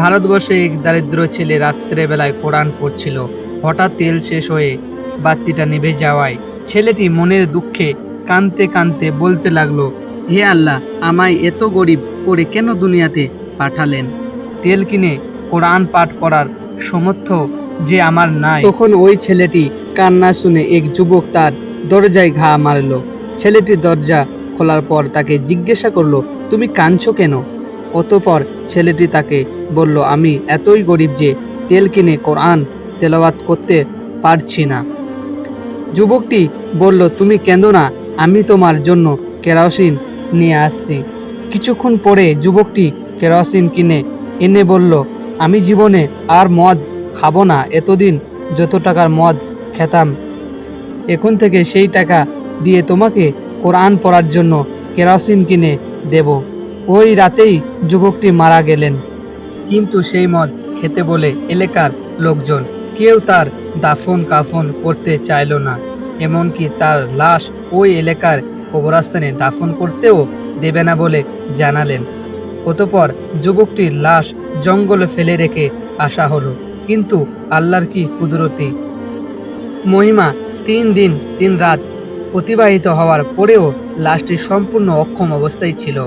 ভারতবর্ষে এক দারিদ্র ছেলে রাত্রেবেলায় কোরআন পড়ছিল। হঠাৎ তেল শেষ হয়ে বাতিটা নিভে যাওয়ায় ছেলেটি মনের দুঃখে কাঁদতে কাঁদতে বলতে লাগলো, হে আল্লাহ, আমায় এত গরিব করে কেন দুনিয়াতে পাঠালেন? তেল কিনে কোরআন পাঠ করার সামর্থ্য যে আমার নাই। তখন ওই ছেলেটি কান্না শুনে এক যুবক তার দরজায় ঘা মারলো। ছেলেটি দরজা খোলার পর তাকে জিজ্ঞাসা করলো, তুমি কাঁদছো কেন? অতঃপর ছেলেটি তাকে বলল, আমি এতই গরিব যে তেল কিনে কোরআন তেলাওয়াত করতে পারছি না। যুবকটি বলল, তুমি কেঁদো না, আমি তোমার জন্য কেরোসিন নিয়ে আসছি। কিছুক্ষণ পরে যুবকটি কেরোসিন কিনে এনে বলল, আমি জীবনে আর মদ খাবো না। এতদিন যত টাকার মদ খেতাম, এখন থেকে সেই টাকা দিয়ে তোমাকে কোরআন পড়ার জন্য কেরোসিন কিনে দেব। ওই রাতেই যুবকটি মারা গেলেন। কিন্তু সেই মদ খেতে বলে এলাকার লোকজন কেউ তার দাফন কাফন করতে চাইল না। এমনকি তার লাশ ওই এলাকার কবরস্থানে দাফন করতেও দেবে না বলে জানালেন। অতঃপর যুবকটির লাশ জঙ্গলে ফেলে রেখে আসা হলো। কিন্তু আল্লাহর কি কুদরতি মহিমা! 3 দিন 3 রাত অতিবাহিত হওয়ার পরেও লাশটি সম্পূর্ণ অক্ষম অবস্থায় ছিল।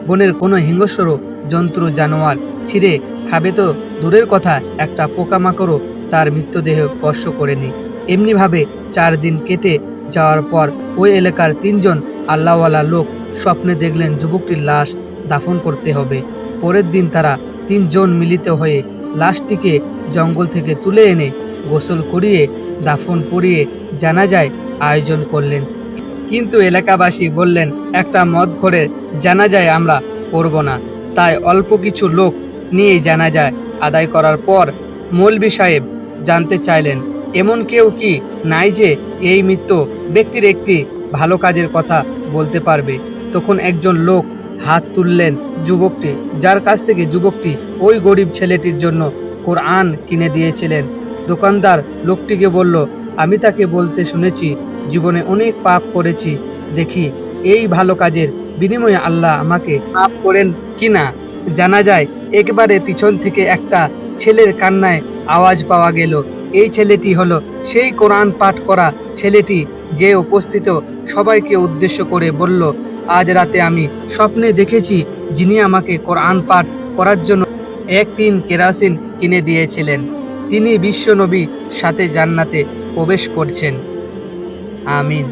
বনের কোনো হিংস্র জন্তু জানোয়ার ছিঁড়ে খাবে তো দূরের কথা, একটা পোকামাকড়ও তার মৃতদেহ স্পর্শ করেনি। এমনিভাবে 4 দিন কেটে যাওয়ার পর ওই এলাকার 3 জন আল্লাহওয়ালা লোক স্বপ্নে দেখলেন যুবকটির লাশ দাফন করতে হবে। পরের দিন তারা 3 জন মিলিত হয়ে লাশটিকে জঙ্গল থেকে তুলে এনে গোসল করিয়ে দাফন করিয়ে জানাজায় আয়োজন করলেন। কিন্তু এলাকাবাসী বললেন, একটা মদখোরের জানাজায় আমরা করব না। তাই অল্প কিছু লোক নিয়ে জানাজায় আদায় করার পর মৌলভী সাহেব জানতে চাইলেন, এমন কেউ কি নাই যে এই মৃত ব্যক্তির একটি ভালো কাজের কথা বলতে পারবে? তখন একজন লোক হাত তুললেন, যুবকটি, যার কাছ থেকে যুবকটি ওই গরিব ছেলেটির জন্য কোরআন কিনে দিয়েছিলেন। দোকানদার লোকটিকে বলল, আমি তাকে বলতে শুনেছি জীবনে অনেক পাপ করেছি, দেখি এই ভালো কাজের বিনিময়ে আল্লাহ আমাকে মাফ করেন কিনা। জানা যায় একবারে পিছন থেকে একটা ছেলের কান্নায় আওয়াজ পাওয়া গেল। এই ছেলেটি হলো সেই কোরআন পাঠ করা ছেলেটি যে উপস্থিত সবাইকে উদ্দেশ্য করে বলল, আজ রাতে আমি স্বপ্নে দেখেছি যিনি আমাকে কোরআন পাঠ করার জন্য 1 টিন কেরোসিন কিনে দিয়েছিলেন। তিনি বিশ্বনবীর সাথে জান্নাতে প্রবেশ করছেন। আমিন।